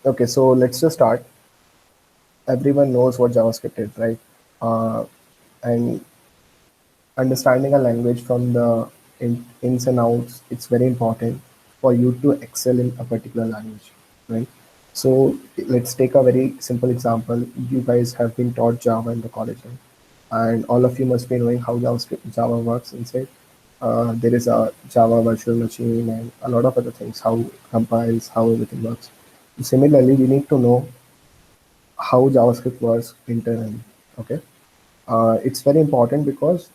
Okay, so let's just start. Everyone knows what JavaScript is, right? And understanding a language from the ins and outs, it's very important for you to excel in a particular language, right? So let's take a very simple example. You guys have been taught Java in the college, right? And all of you must be knowing how Java works inside. There is a Java virtual machine and a lot of other things, how it compiles, how everything works. Similarly, we need to know how JavaScript works internally. Okay, it's very important because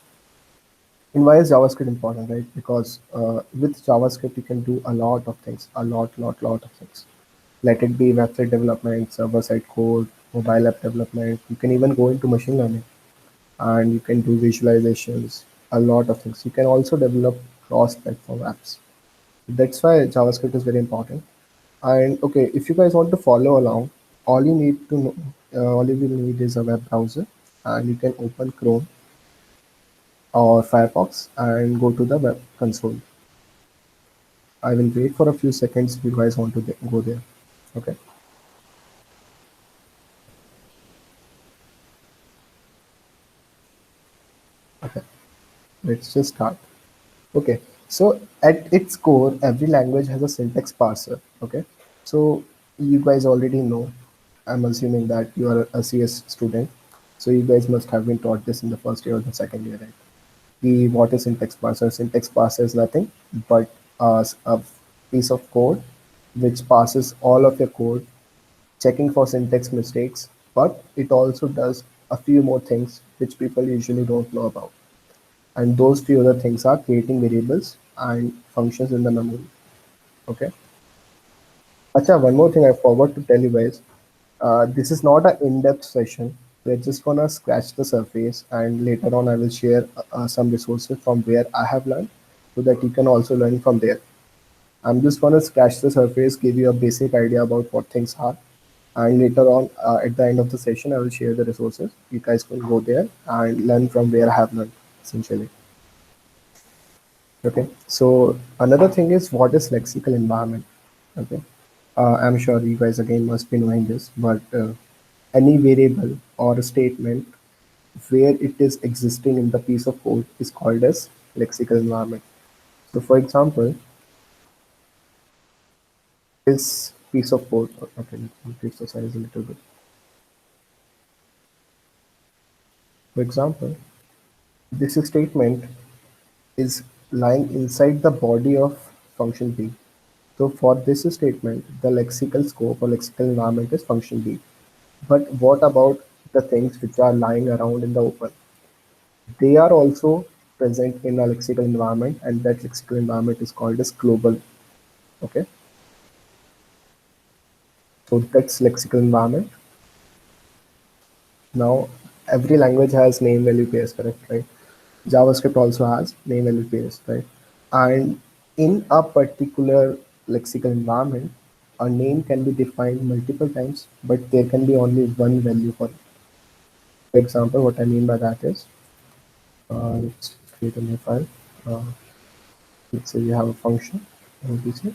and why is JavaScript important, right? Because with JavaScript you can do a lot of things, a lot of things. Let it be website development, server-side code, mobile app development. You can even go into machine learning, and you can do visualizations, a lot of things. You can also develop cross-platform apps. That's why JavaScript is very important. And okay, if you guys want to follow along, all you need to know, all you will need is a web browser, and you can open Chrome or Firefox and go to the web console. I will wait for a few seconds if you guys want to go there. Okay. Okay. Let's just start. Okay. So at its core, every language has a syntax parser. Okay. So you guys already know. I'm assuming that you are a CS student. So you guys must have been taught this in the first year or the second year, right? The what is syntax parser? Syntax parser is nothing but a piece of code which passes all of your code checking for syntax mistakes, but it also does a few more things which people usually don't know about. And those few other things are creating variables and functions in the memory. Okay. Acha, one more thing I forgot to tell you guys. This is not an in-depth session. We're just gonna scratch the surface, and later on I will share some resources from where I have learned, so that you can also learn from there. I'm just gonna scratch the surface, give you a basic idea about what things are, and later on, at the end of the session, I will share the resources. You guys can go there and learn from where I have learned, essentially. Okay. So another thing is what is lexical environment. Okay. I'm sure you guys again must be knowing this, but any variable or a statement where it is existing in the piece of code is called as lexical environment. So, for example, this piece of code. Okay, let me increase the size a little bit. For example, this statement is lying inside the body of function B. So for this statement, the lexical scope or lexical environment is function B. But what about the things which are lying around in the open? They are also present in a lexical environment, and that lexical environment is called as global. Okay, so that's lexical environment. Now, every language has name value pairs, correct, right? JavaScript also has name value pairs, right? And in a particular lexical environment, a name can be defined multiple times, but there can be only one value for it. For example, what I mean by that is, let's create a new file. Uh, let's say we have a function. ABC.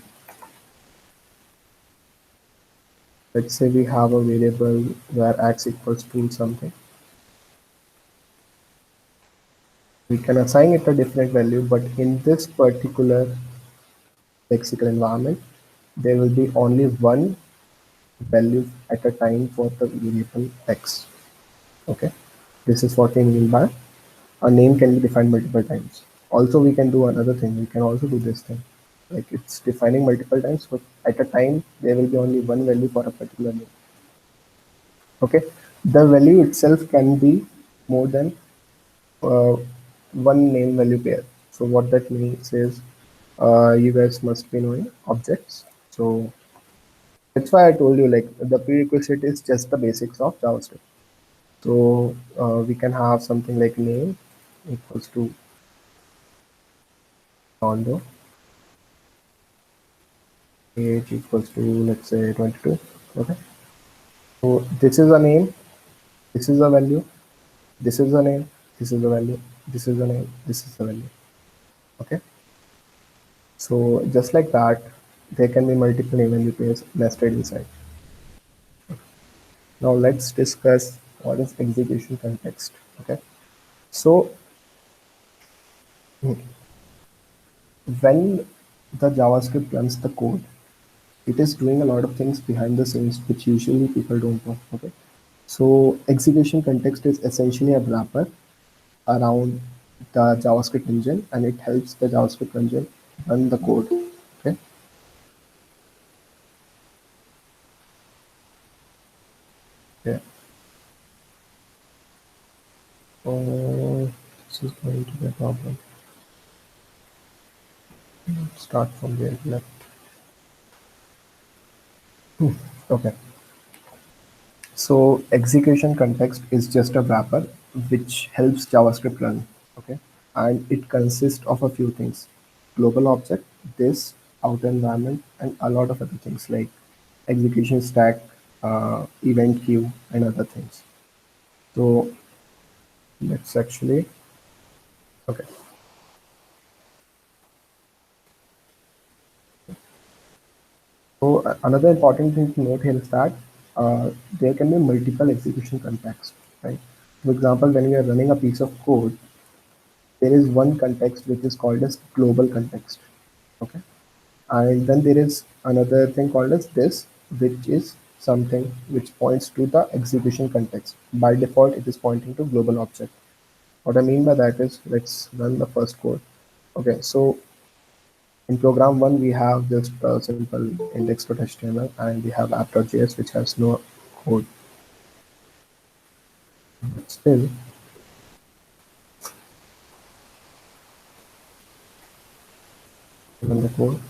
Let's say we have a variable where x equals to something. We can assign it a different value, but in this particular lexical environment, there will be only one value at a time for the variable x. Okay, this is what we mean by a name can be defined multiple times. Also, we can do another thing. We can also do this thing. Like it's defining multiple times, but at a time there will be only one value for a particular name. Okay, the value itself can be more than uh, one name value pair. So what that means is, you guys must be knowing objects. So that's why I told you like the prerequisite is just the basics of JavaScript. So we can have something like name equals to Rondo, age equals to let's say 22. Okay. So this is a name, this is a value, this is a name, this is a value, this is a name, this is a value. Okay. So just like that, there can be multiple name value pairs nested inside. Now let's discuss what is execution context. Okay. So when the JavaScript runs the code, it is doing a lot of things behind the scenes which usually people don't know. Okay. So execution context is essentially a wrapper around the JavaScript engine, and it helps the JavaScript engine run the code. Okay. Yeah. This is going to be a problem. Start from the left. Okay. So execution context is just a wrapper which helps JavaScript run. Okay. And it consists of a few things: global object, this, outer environment, and a lot of other things like execution stack, event queue, and other things. So let's actually, okay. So another important thing to note here is that there can be multiple execution contexts, right? For example, when we are running a piece of code, there is one context which is called as global context, okay? And then there is another thing called as this, which is something which points to the execution context. By default, it is pointing to global object. What I mean by that is, let's run the first code. Okay, so in program one, we have just a simple index.html and we have app.js, which has no code. But still, run the code.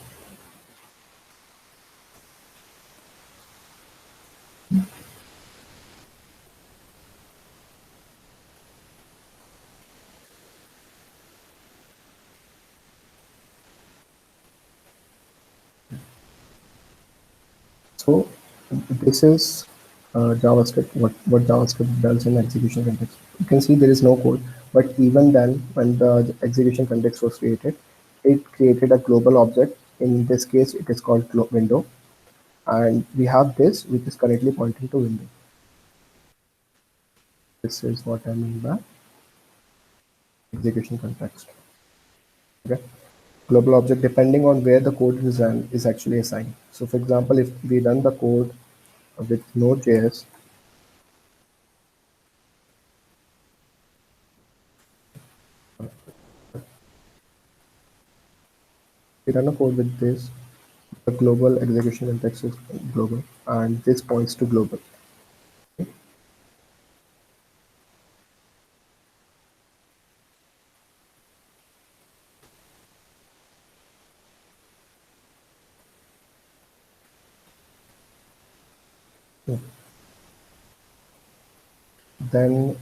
So this is JavaScript, what JavaScript does in execution context. You can see there is no code, but even then, when the execution context was created, it created a global object. In this case, it is called window, and we have this, which is currently pointing to window. This is what I mean by execution context. Okay. Global object, depending on where the code is run, is actually assigned. So for example, if we run the code with Node.js, we run a code with this, the global execution context is global, and this points to global. Yeah. Then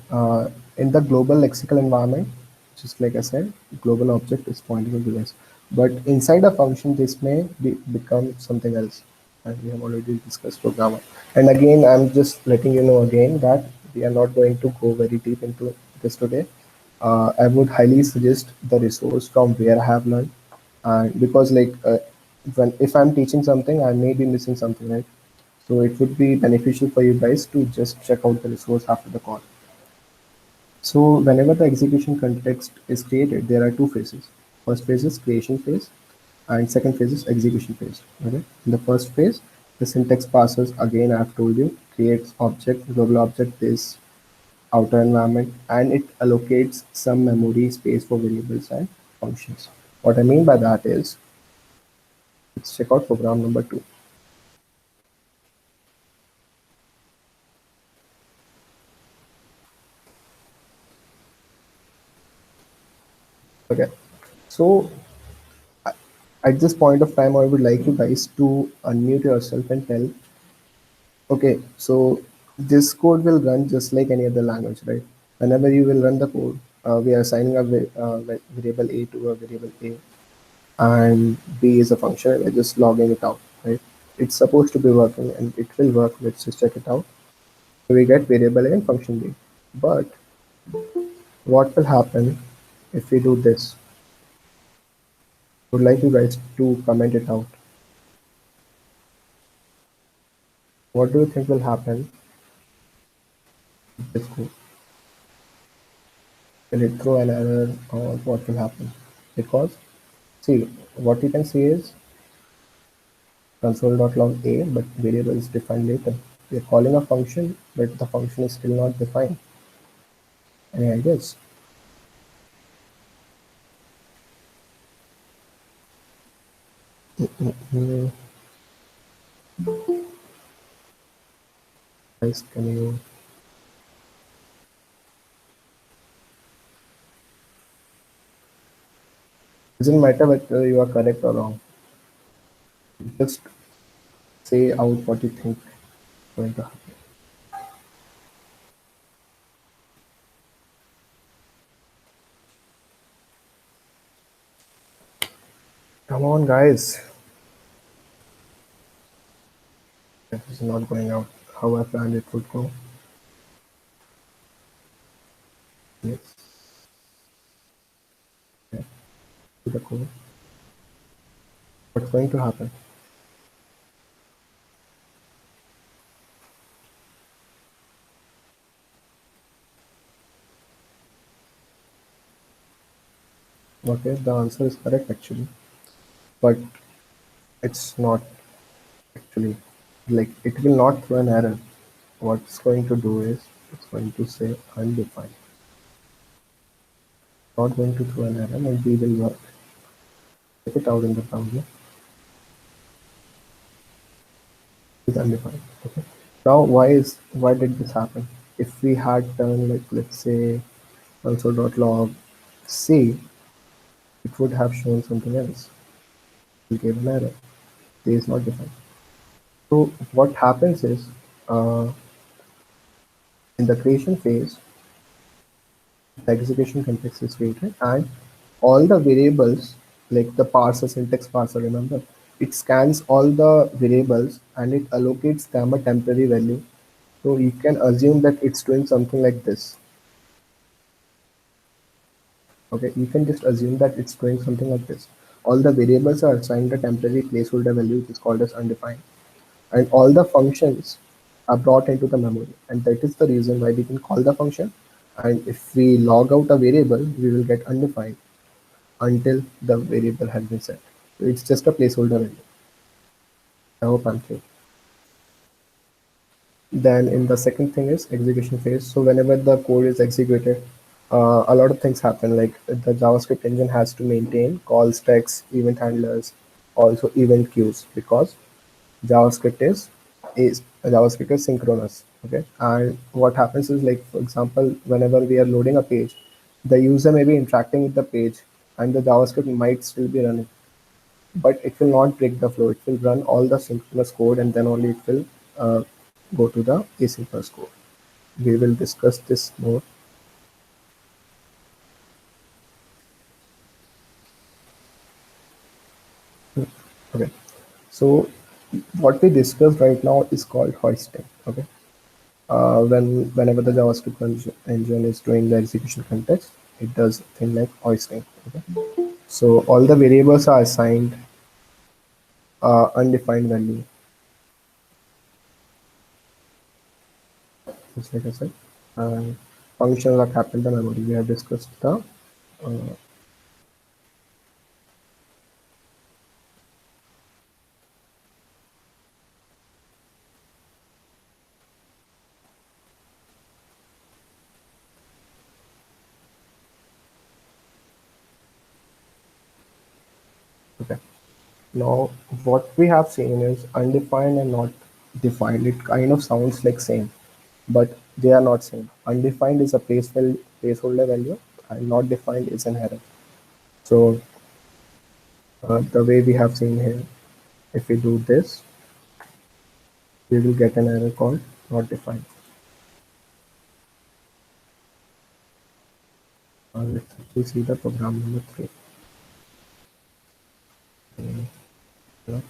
in the global lexical environment, just like I said, global object is pointing to this. But inside a function, this may become something else. And we have already discussed programmer. And again, I'm just letting you know again that we are not going to go very deep into this today. I would highly suggest the resource from where I have learned. And because like when if I'm teaching something, I may be missing something, right? So it would be beneficial for you guys to just check out the resource after the call. So whenever the execution context is created, there are two phases. First phase is creation phase, and second phase is execution phase. Okay. In the first phase, the syntax passes again. I've told you creates object, global object, this outer environment, and it allocates some memory space for variables and functions. What I mean by that is, let's check out program number two. Okay. So at this point of time, I would like you guys to unmute yourself and tell, okay, so this code will run just like any other language, right? Whenever you will run the code, we are assigning a variable A to a variable A, and B is a function, and we're just logging it out, right? It's supposed to be working, and it will work. Let's just check it out. So we get variable A and function B. But what will happen if we do this? I would like you guys to comment it out. What do you think will happen Let's go. Will it throw an error or what will happen? Because see, what you can see is console.log a, but variable is defined later. We are calling a function, but the function is still not defined. Any ideas? Hmm, guys, can you? Doesn't matter whether you are correct or wrong. Just say out what you think is going to happen. Come on, guys. This is not going out how I planned it would go. Yes. Yeah. To the code. What's going to happen? Okay, the answer is correct actually, but it's not actually, like, it will not throw an error. What it's going to do is it's going to say undefined. Not going to throw an error and we will work. Check it out in the browser. It's undefined. Okay. Now why did this happen? If we had done, like, let's say console.log C, it would have shown something else. We gave an error. C is not defined. So what happens is, in the creation phase, the execution context is created and all the variables, like the parser, syntax parser, remember, it scans all the variables and it allocates them a temporary value. So you can assume that it's doing something like this. Okay, you can just assume that it's doing something like this. All the variables are assigned a temporary placeholder value, which is called as undefined, and all the functions are brought into the memory, and that is the reason why we can call the function. And if we log out a variable, we will get undefined until the variable has been set. So it's just a placeholder value. I hope I'm clear. Then in the second thing is execution phase. So whenever the code is executed, a lot of things happen. Like the JavaScript engine has to maintain call stacks, event handlers, also event queues, because JavaScript is synchronous. Okay, and what happens is, like, for example, whenever we are loading a page, the user may be interacting with the page, and the JavaScript might still be running, but it will not break the flow. It will run all the synchronous code and then only it will go to the asynchronous code. We will discuss this more. Okay. So what we discussed right now is called hoisting. Okay. Whenever the JavaScript engine is doing the execution context, it does thing like hoisting. Okay. So all the variables are assigned undefined value, just like I said. And functions are kept in the memory. We have discussed the okay. Now, what we have seen is undefined and not defined. It kind of sounds like same, but they are not same. Undefined is a placeholder value, and not defined is an error. So the way we have seen here, if we do this, we will get an error called not defined. Let's actually see the program number 3. Yeah.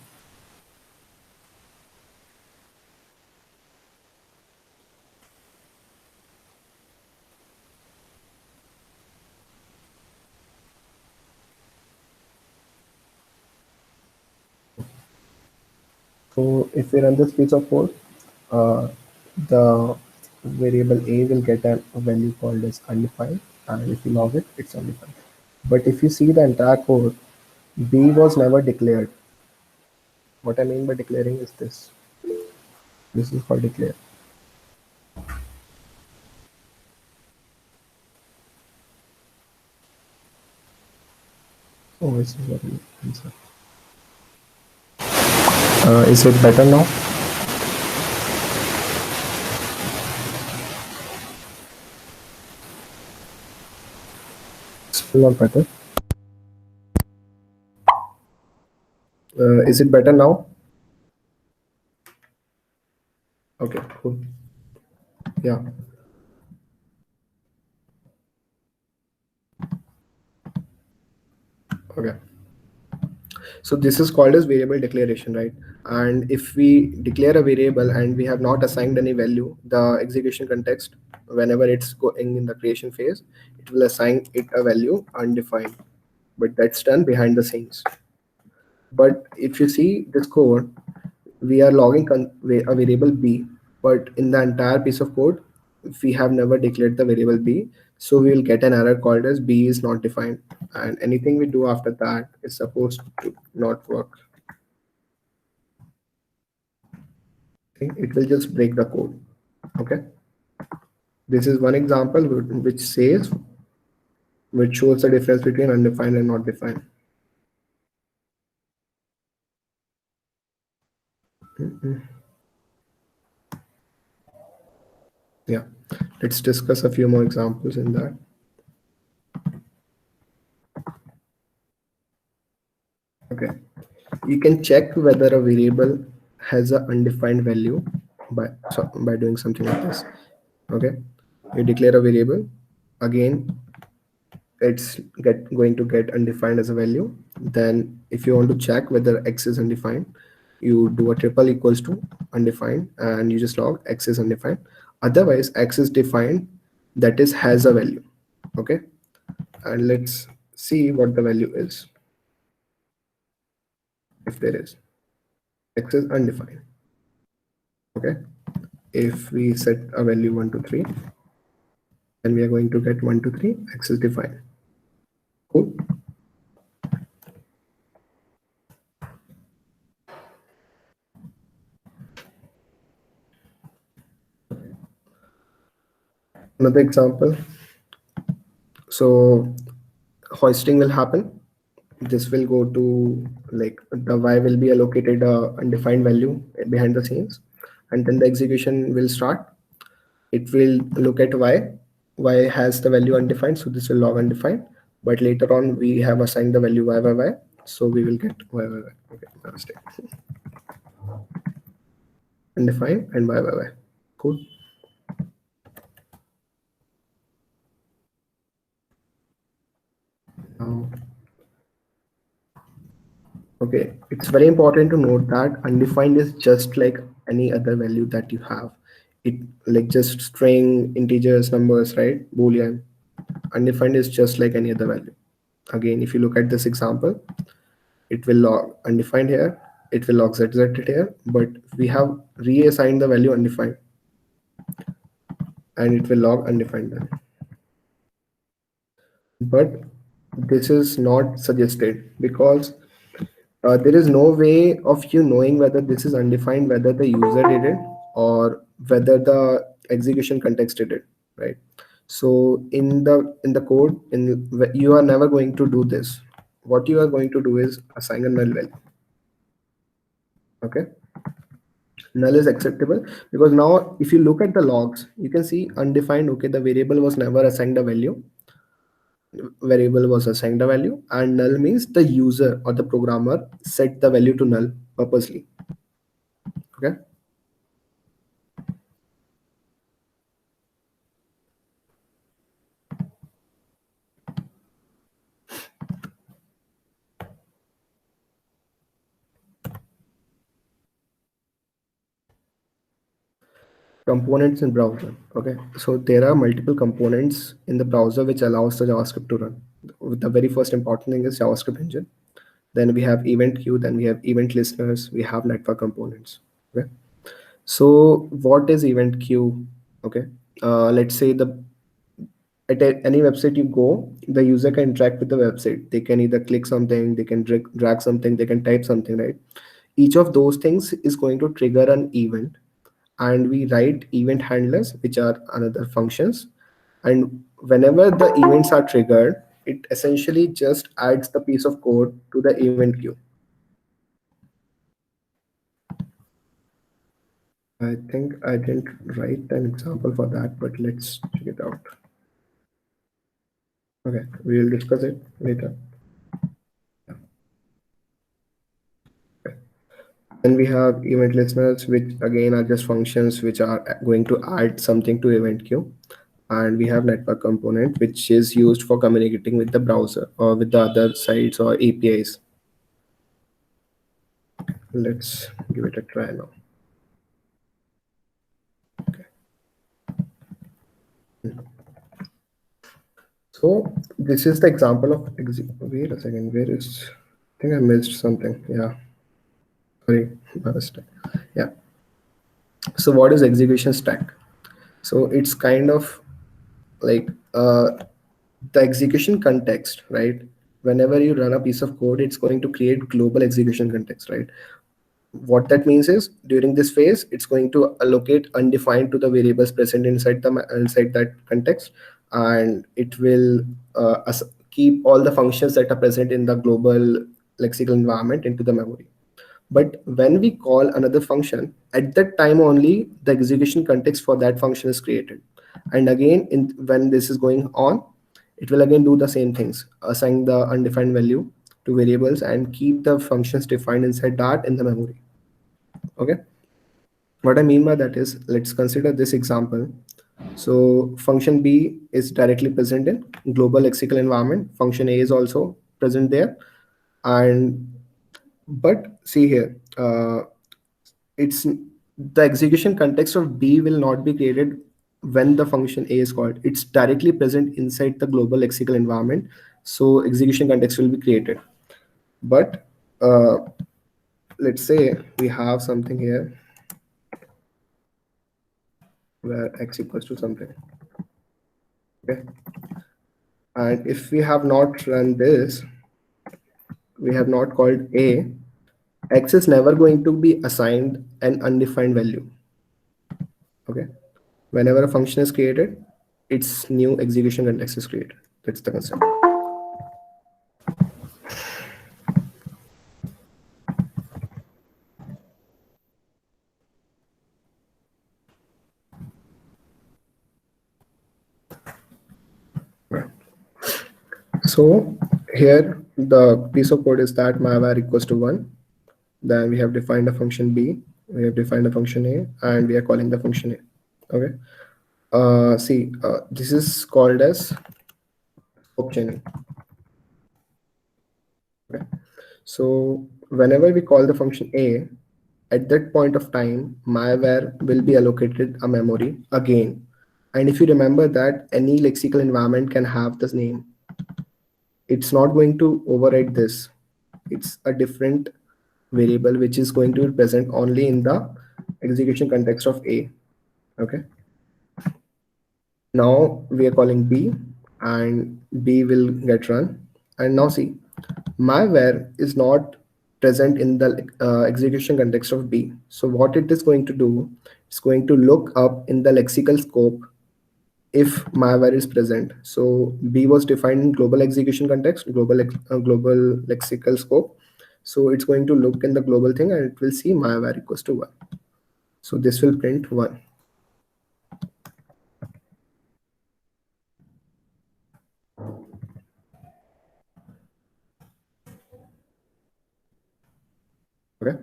So if we run this piece of code, uh, the variable A will get a value called as undefined, and if you log it, it's undefined. But if you see the entire code, B was never declared. What I mean by declaring is this. This is called declare. Oh, this is very answer. Is it better now? Still not better. Is it better now? Okay, cool. Yeah. Okay. So this is called as variable declaration, right? And if we declare a variable and we have not assigned any value, the execution context, whenever it's going in the creation phase, it will assign it a value undefined. But that's done behind the scenes. But if you see this code, we are logging a variable b, but in the entire piece of code, we have never declared the variable b. So we will get an error called as b is not defined. And anything we do after that is supposed to not work. It will just break the code. Okay. This is one example which shows the difference between undefined and not defined. Yeah. Let's discuss a few more examples in that. Okay. You can check whether a variable has an undefined value by doing something like this. Okay. You declare a variable. Again, it's going to get undefined as a value. Then if you want to check whether x is undefined, you do a triple equals to undefined and you just log x is undefined. Otherwise x is defined, that is has a value. Okay. And let's see what the value is. If there is, x is undefined. Okay. If we set a value 1 to 3, then we are going to get 1 to 3, x is defined. Cool. Another example. So hoisting will happen. This will go to, like, the y will be allocated a undefined value behind the scenes, and then the execution will start. It will look at y has the value undefined, so this will log undefined, but later on we have assigned the value y, so we will get y. Okay, my mistake. Undefined and y. Cool. Okay, it's very important to note that undefined is just like any other value that you have. It, like, just string, integers, numbers, right? Boolean. Undefined is just like any other value. Again, if you look at this example, it will log undefined here, it will log ZZ here, but we have reassigned the value undefined and it will log undefined then. But this is not suggested because there is no way of you knowing whether this is undefined, whether the user did it or whether the execution context did it, right? So in the code, you are never going to do this. What you are going to do is assign a null value. Okay, null is acceptable because now if you look at the logs, you can see undefined. Okay, the variable was never assigned a value. Variable was assigned a value, and null means the user or the programmer set the value to null purposely. Okay. Components in browser. Okay, so there are multiple components in the browser which allows the JavaScript to run. The very first important thing is JavaScript engine. Then we have event queue, then we have event listeners, we have network components. Okay, so what is event queue? Okay. Let's say the at any website you go, the user can interact with the website. They can either click something, they can drag something, they can type something, right? Each of those things is going to trigger an event, and we write event handlers, which are another functions. And whenever the events are triggered, it essentially just adds the piece of code to the event queue. I think I didn't write an example for that, but let's check it out. Okay, we will discuss it later. Then we have event listeners, which again are just functions which are going to add something to event queue. And we have network component, which is used for communicating with the browser or with the other sites or APIs. Let's give it a try now. So this is the example of wait a second, where is, I think I missed something. Yeah, sorry, my mistake. Yeah. So what is execution stack? So it's kind of like the execution context, right? Whenever you run a piece of code, it's going to create global execution context, right? What that means is during this phase, it's going to allocate undefined to the variables present inside that context, and it will keep all the functions that are present in the global lexical environment into the memory. But when we call another function, at that time only the execution context for that function is created. And again, when this is going on, it will again do the same things, assign the undefined value to variables and keep the functions defined inside that in the memory. Okay. What I mean by that is, let's consider this example. So function B is directly present in global lexical environment. Function A is also present there. And but see here, it's the execution context of B will not be created when the function A is called. It's directly present inside the global lexical environment. So execution context will be created. But let's say we have something here where x equals to something. Okay. And if we have not run this, we have not called A, x is never going to be assigned an undefined value. Okay. Whenever a function is created, its new execution context is created. That's the concept. Right. So here the piece of code is that myvar equals to 1. Then we have defined a function B, we have defined a function A, and we are calling the function A. Okay. See, this is called as scope chaining. Okay. So whenever we call the function A, at that point of time, myvar will be allocated a memory again. And if you remember that any lexical environment can have this name, it's not going to override this. It's a different variable which is going to be present only in the execution context of A. Okay. Now we are calling B, and B will get run. And now see, myvar is not present in the execution context of B. So what it is going to do, it's going to look up in the lexical scope if myvar is present. So B was defined in global execution context, global lexical scope. So it's going to look in the global thing and it will see myvar equals to 1. So this will print 1. Okay.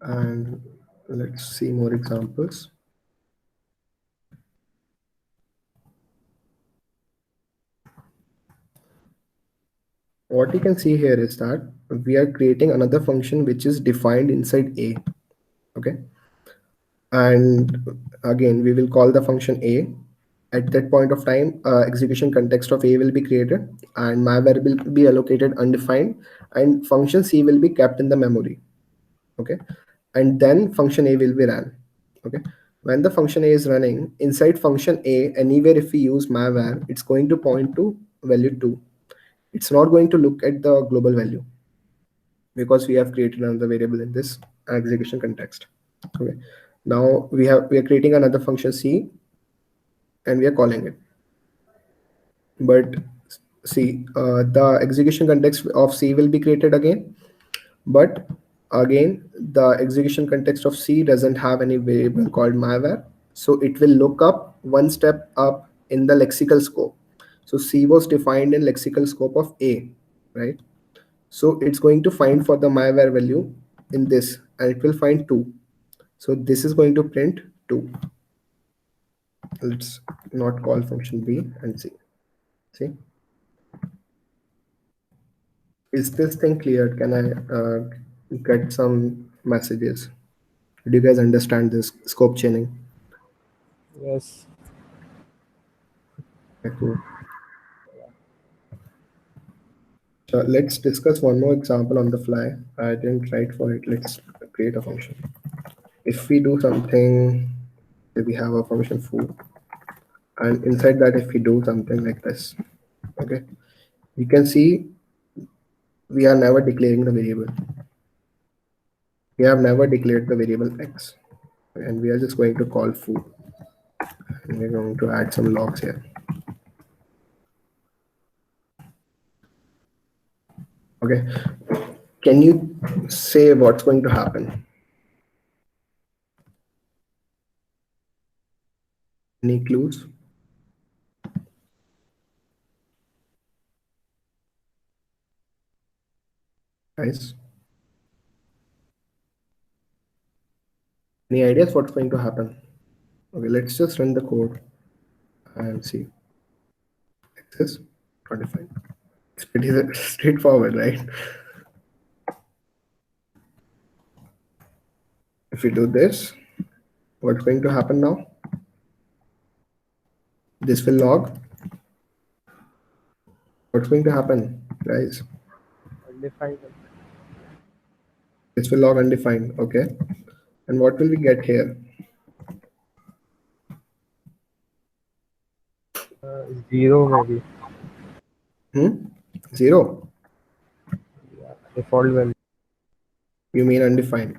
And let's see more examples. What you can see here is that we are creating another function which is defined inside A. Okay. And again, we will call the function A. At that point of time, execution context of A will be created and myvar will be allocated undefined, and function C will be kept in the memory. Okay, and then function a will be ran. Okay, when the function a is running inside function a, anywhere if we use myvar, it's going to point to value 2. It's not going to look at the global value because we have created another variable in this execution context. Okay, now we are creating another function c and we are calling it. But see, the execution context of c will be created again, but again the execution context of c doesn't have any variable called myvar, so it will look up one step up in the lexical scope. So c was defined in lexical scope of a, right? So it's going to find for the myvar value in this and it will find 2. So this is going to print 2. Let's not call function b and see, is this thing clear? Can I get some messages? Do you guys understand this scope chaining? Yes. Okay, cool. So let's discuss one more example on the fly. I didn't write for it. Let's create a function. If we do something, we have a function foo, and inside that, if we do something like this, okay, you can see we are never declaring the variable. We have never declared the variable x, and we are just going to call foo, and we're going to add some logs here. Okay, can you say what's going to happen? Any clues? Guys, any ideas what's going to happen? Okay, let's just run the code and see. Access not defined. It's pretty straightforward, right? If we do this, what's going to happen now? This will log. What's going to happen, guys? Undefined. This will log undefined, okay? And what will we get here? Zero maybe. Hmm? 0. Yeah. Default value. You mean undefined?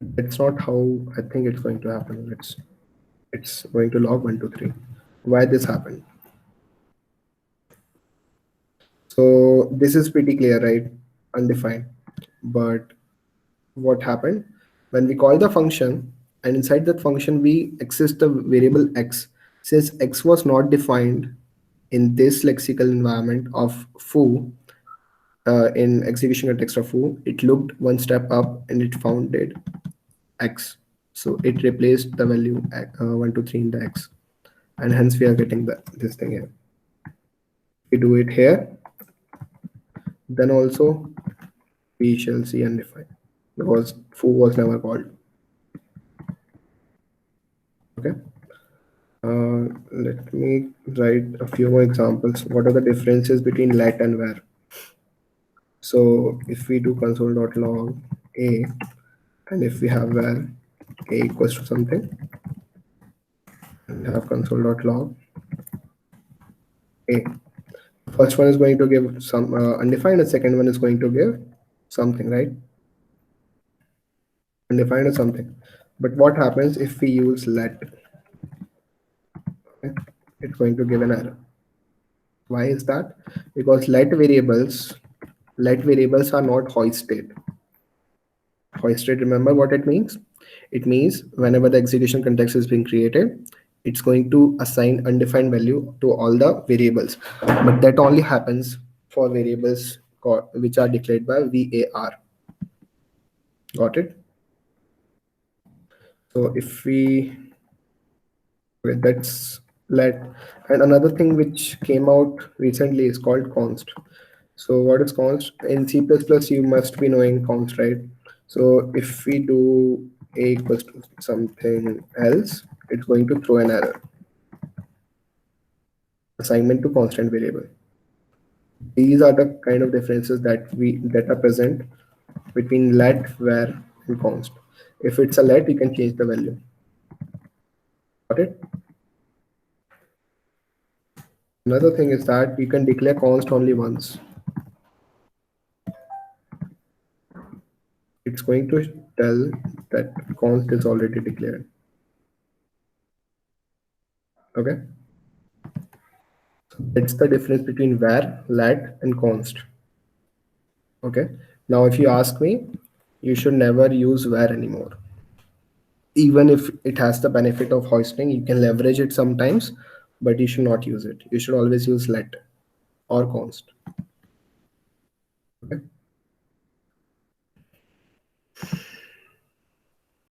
That's not how I think it's going to happen. It's going to log 1, 2, 3. Why this happened? So this is pretty clear, right? Undefined. But what happened? When we call the function and inside that function we access the variable x, since x was not defined in this lexical environment of foo, in execution context of foo, it looked one step up and it found it x. So it replaced the value 1, 2, 3 in the x, and hence we are getting this thing here. We do it here, then also we shall see undefined because foo was never called. Okay. Let me write a few more examples. What are the differences between let and where? So if we do console.log a, and if we have where a equals to something, and have console.log a. First one is going to give some undefined, and second one is going to give something, right? Undefined or something. But what happens if we use let? Okay? It's going to give an error. Why is that? Because let variables are not hoisted. Hoisted, remember what it means? It means whenever the execution context is being created, it's going to assign undefined value to all the variables. But that only happens for variables which are declared by var. Got it? So if we, okay, that's let. And another thing which came out recently is called const. So what is const? In C++, you must be knowing const, right? So if we do a equals to something else, it's going to throw an error. Assignment to constant variable. These are the kind of differences that are present between let, var, and const. If it's a let, you can change the value. Got it? Another thing is that you can declare const only once. It's going to tell that const is already declared. Okay? That's the difference between var, let, and const. Okay? Now, if you ask me, you should never use var anymore. Even if it has the benefit of hoisting, you can leverage it sometimes, but you should not use it. You should always use let or const. Okay?